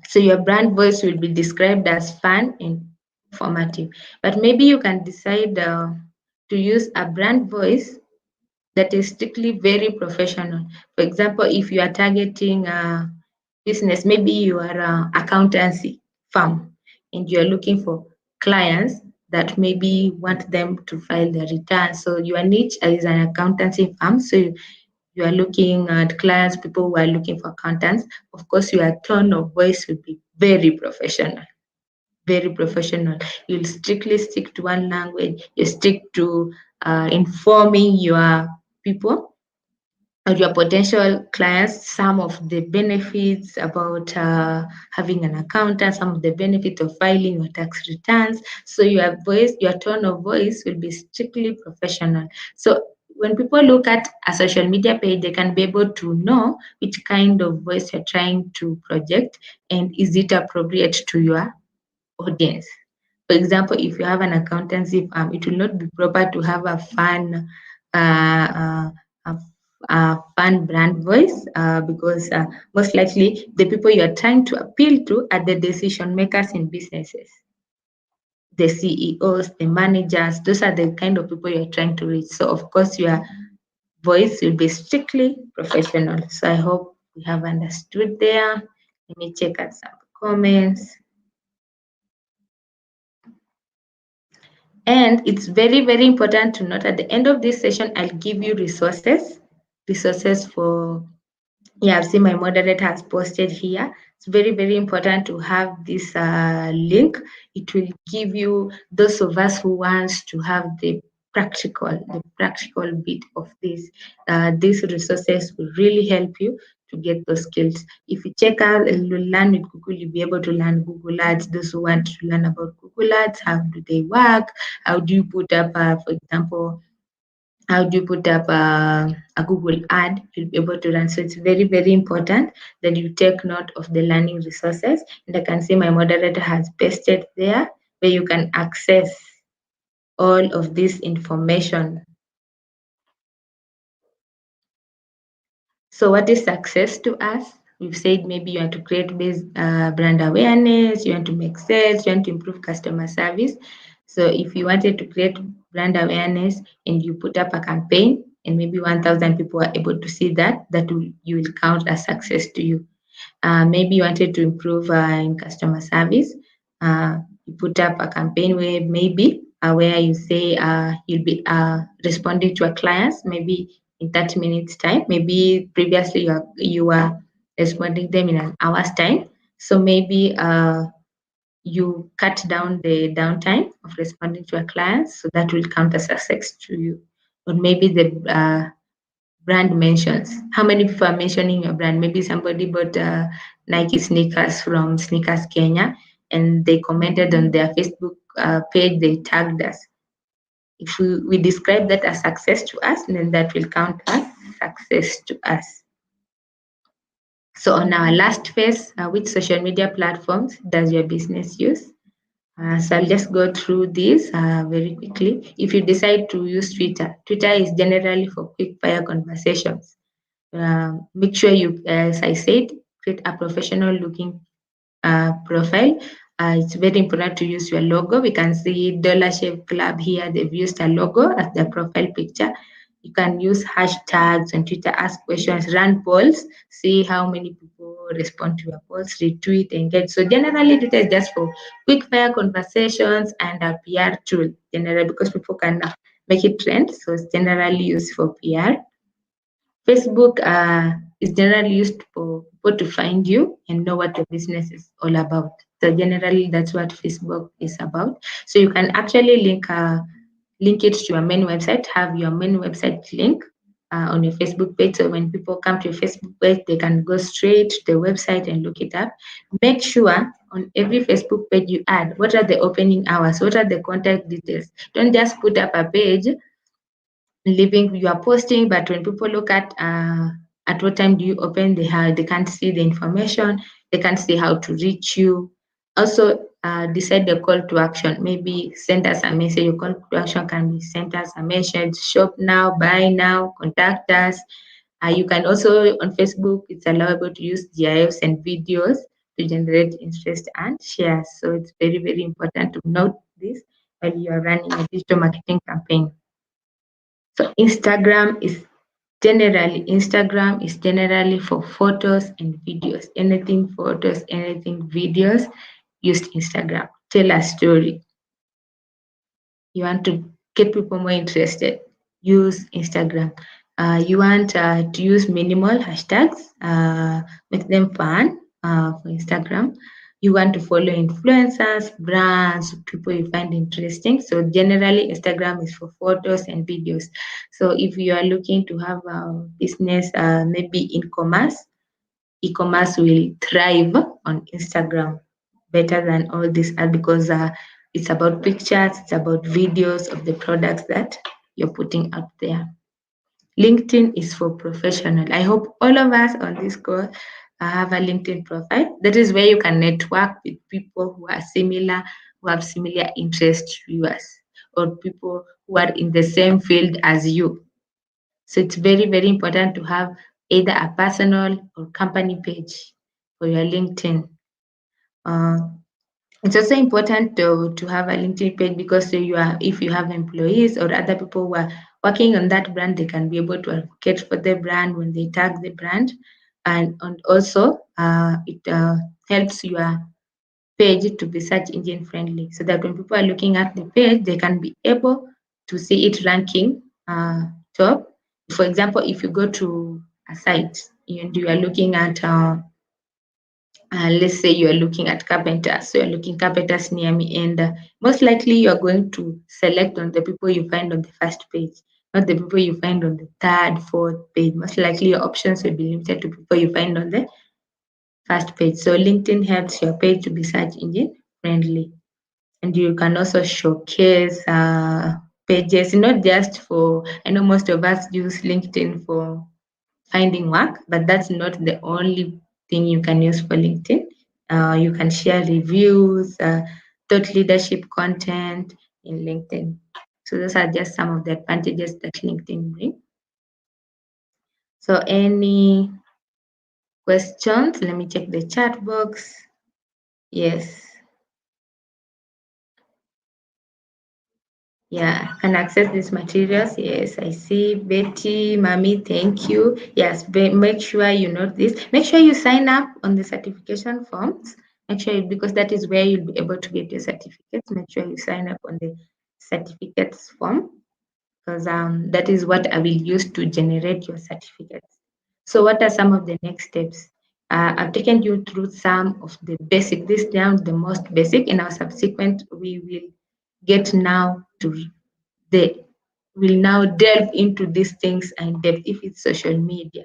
so your brand voice will be described as fun and informative. But maybe you can decide to use a brand voice that is strictly very professional. For example, if you are targeting a business, maybe you are an accountancy firm and you are looking for clients that maybe want them to file their returns. So your niche is an accountancy firm. So you are looking at clients, people who are looking for accountants. Of course, your tone of voice will be very professional. Very professional. You'll strictly stick to one language. You stick to informing your people or your potential clients some of the benefits about having an accountant, some of the benefits of filing your tax returns. So your voice, your tone of voice will be strictly professional. So when people look at a social media page, they can be able to know which kind of voice you're trying to project and is it appropriate to your audience. For example, if you have an accountancy firm, it will not be proper to have a fun, fun brand voice because most likely the people you are trying to appeal to are the decision makers in businesses. The CEOs, the managers, those are the kind of people you're trying to reach. So, of course, your voice will be strictly professional. So, I hope we have understood there. Let me check out some comments. And it's very, very important to note at the end of this session, I'll give you resources for, yeah, I've seen my moderator has posted here. It's very, very important to have this link. It will give you, those of us who wants to have the practical bit of this. These resources will really help you to get those skills. If you check out learn with Google, you'll be able to learn Google Ads. Those who want to learn about Google Ads, how do they work? How do you put up, for example, how do you put up a Google ad? You'll be able to learn. So it's very, very important that you take note of the learning resources. And I can see my moderator has pasted there where you can access all of this information. So what is success to us? We've said maybe you want to create brand awareness, you want to make sales, you want to improve customer service. So if you wanted to create brand awareness and you put up a campaign and maybe 1,000 people are able to see that, you will count as success to you. Maybe you wanted to improve in customer service. You put up a campaign where you say you'll be responding to a clients maybe in 30 minutes time. Maybe previously you were responding them in an hour's time. So maybe you cut down the downtime of responding to a client, so that will count as success to you. Or maybe the brand mentions. How many people are mentioning your brand? Maybe somebody bought Nike sneakers from Sneakers Kenya and they commented on their Facebook page, they tagged us. If we describe that as success to us, then that will count as success to us. So on our last phase, which social media platforms does your business use? So I'll just go through this very quickly. If you decide to use Twitter, Twitter is generally for quick fire conversations. Make sure you, as I said, create a professional looking profile. It's very important to use your logo. We can see Dollar Shave Club here. They've used a logo as their profile picture. You can use hashtags on Twitter, ask questions, run polls, see how many people respond to your polls, retweet, engage. So generally, Twitter is just for quick fire conversations and a PR tool, generally because people can make it trend. So it's generally used for PR. Facebook is generally used for people to find you and know what your business is all about. So generally, that's what Facebook is about. So you can actually link it to your main website. Have your main website link on your Facebook page. So when people come to your Facebook page, they can go straight to the website and look it up. Make sure on every Facebook page you add what are the opening hours, what are the contact details. Don't just put up a page living you are posting, but when people look at what time do you open, they can't see the information, they can't see how to reach you. Also, decide the call to action. Maybe send us a message. Your call to action can be send us a message, shop now, buy now, contact us. You can also on Facebook, it's allowable to use GIFs and videos to generate interest and shares. So it's very, very important to note this while you are running a digital marketing campaign. So Instagram is generally for photos and videos. Anything photos, anything videos, use Instagram. Tell a story. You want to get people more interested, use Instagram. You want to use minimal hashtags, make them fun for Instagram. You want to follow influencers, brands, people you find interesting. So generally, Instagram is for photos and videos. So if you are looking to have a business, maybe in commerce, e-commerce will thrive on Instagram better than all this because it's about pictures, it's about videos of the products that you're putting out there. LinkedIn is for professional. I hope all of us on this call have a LinkedIn profile. That is where you can network with people who are similar, who have similar interests to yours, or people who are in the same field as you. So it's very, very important to have either a personal or company page for your LinkedIn. Uh, it's also important to have a LinkedIn page because if you have employees or other people who are working on that brand, they can be able to advocate for the brand when they tag the brand. And also it helps your page to be search engine friendly so that when people are looking at the page, they can be able to see it ranking top. For example, if you go to a site and you are looking at let's say you are looking at carpenters, so you're looking carpenters near me, and most likely you're going to select on the people you find on the first page, not the people you find on the third, fourth page. Most likely your options will be limited to people you find on the first page. So LinkedIn helps your page to be search engine friendly, and you can also showcase pages, not just for. I know most of us use LinkedIn for finding work, but that's not the only thing you can use for LinkedIn. You can share reviews, thought leadership content in LinkedIn. So those are just some of the advantages that LinkedIn brings. So any questions? Let me check the chat box. Yes. Yeah, can access these materials. Yes, I see. Betty, Mommy, thank you. Yes, make sure you note this. Make sure you sign up on the certification forms. Make sure because that is where you'll be able to get your certificates. Make sure you sign up on the certificates form because that is what I will use to generate your certificates. So what are some of the next steps? I've taken you through some of the basic, this down the most basic. In our subsequent, we will get now to the will now delve into these things in depth. If it's social media,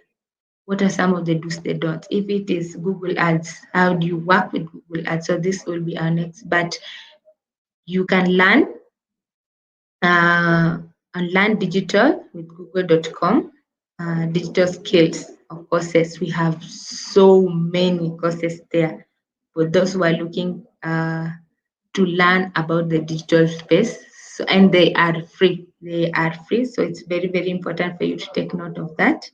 what are some of the do's, the don'ts? If it is Google Ads, how do you work with Google Ads? So this will be our next, but you can learn and learn digital with google.com, digital skills of courses. We have so many courses there for those who are looking to learn about the digital space. So, and they are free. They are free. So it's very, very important for you to take note of that.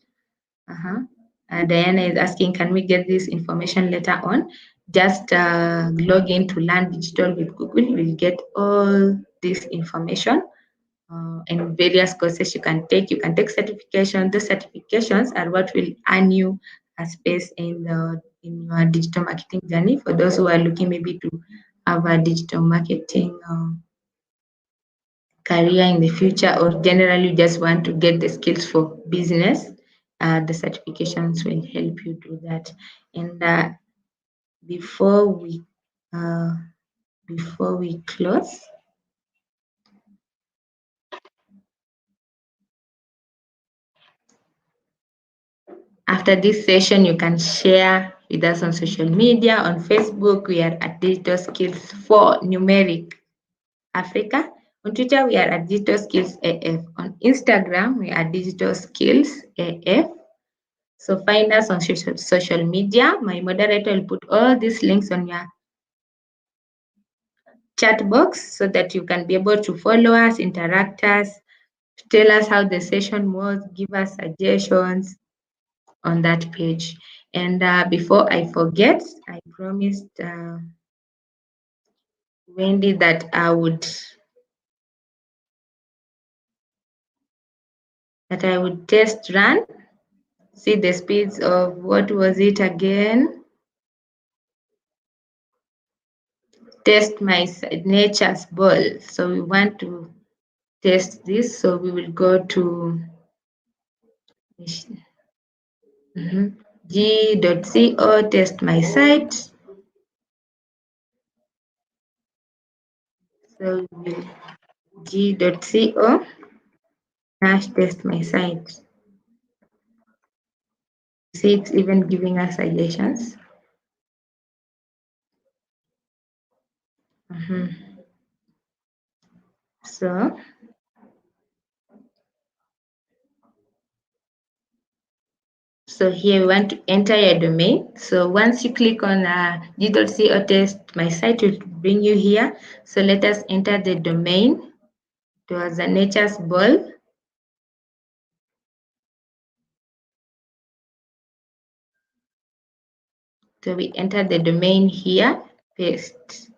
Diana is asking, can we get this information later on? just log in to Learn Digital with Google. You will get all this information and various courses you can take. You can take certification. The certifications are what will earn you a space in your digital marketing journey. For those who are looking maybe to have a digital marketing career in the future, or generally just want to get the skills for business, the certifications will help you do that. And before we uh, close, after this session, you can share with us on social media. On Facebook, we are at Digital Skills for Numeric Africa. On Twitter, we are at Digital Skills AF. On Instagram, we are Digital Skills AF. So find us on social media. My moderator will put all these links on your chat box so that you can be able to follow us, interact us, tell us how the session was, give us suggestions on that page. And before I forget, I promised Wendy that I would test run, see the speeds of what was it again? Test my nature's ball. So we want to test this. So we will go to g.co, test my site. So we will g.co / test my site. See, it's even giving us suggestions. So here we want to enter your domain. So once you click on g.co test my site, will bring you here. So let us enter the domain. It was a nature's ball. So we enter the domain here, paste,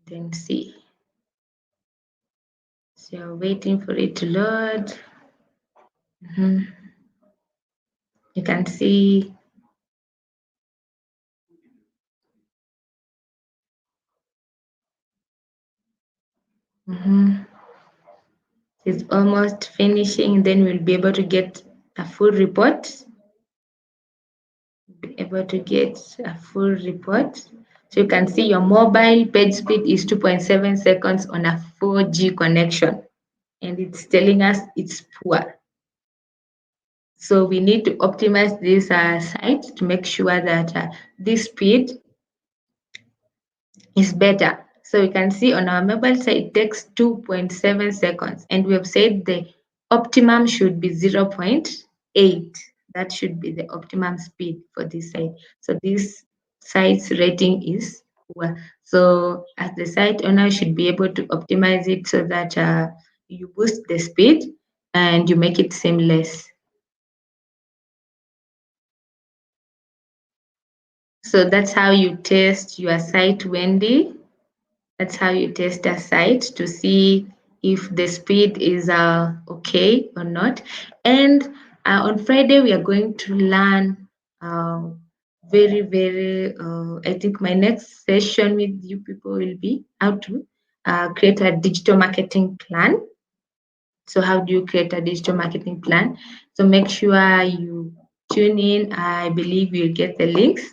then see. So you're waiting for it to load. You can see it's almost finishing. Then we'll be able to get a full report. So you can see your mobile page speed is 2.7 seconds on a 4G connection, and it's telling us it's poor. So we need to optimize this site to make sure that this speed is better. So you can see on our mobile site, it takes 2.7 seconds, and we have said the optimum should be 0.8. That should be the optimum speed for this site. So this site's rating is poor. So as the site owner, you should be able to optimize it so that you boost the speed and you make it seamless. So that's how you test your site, Wendy. That's how you test a site to see if the speed is okay or not. And on Friday, we are going to learn I think my next session with you people will be how to create a digital marketing plan. So how do you create a digital marketing plan? So make sure you tune in. I believe you'll get the links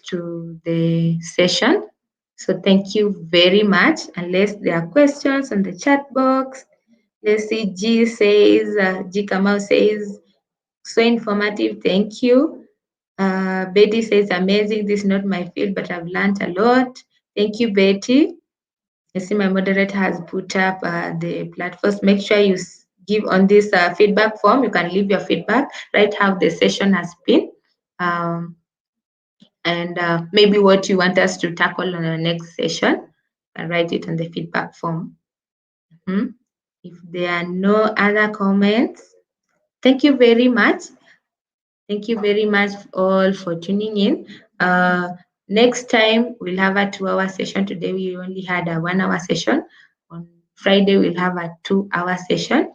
to the session. So thank you very much. Unless there are questions on the chat box. Let's see, G Kamau says, so informative, thank you. Betty says, amazing, this is not my field, but I've learned a lot. Thank you, Betty. I see my moderator has put up the platforms. Make sure you give on this feedback form. You can leave your feedback, write how the session has been. And maybe what you want us to tackle on our next session, and write it on the feedback form. If there are no other comments, thank you very much. Thank you very much all for tuning in. Next time we'll have a 2-hour session. Today we only had a 1-hour session. On Friday we'll have a 2-hour session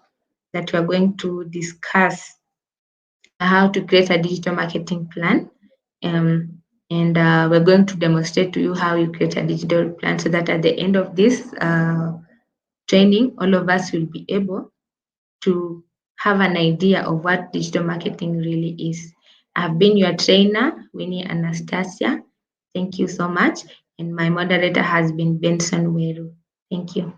that we're going to discuss how to create a digital marketing plan. And we're going to demonstrate to you how you create a digital plan so that at the end of this training, all of us will be able to have an idea of what digital marketing really is. I've been your trainer, Winnie Anastasia. Thank you so much. And my moderator has been Benson Weru. Thank you.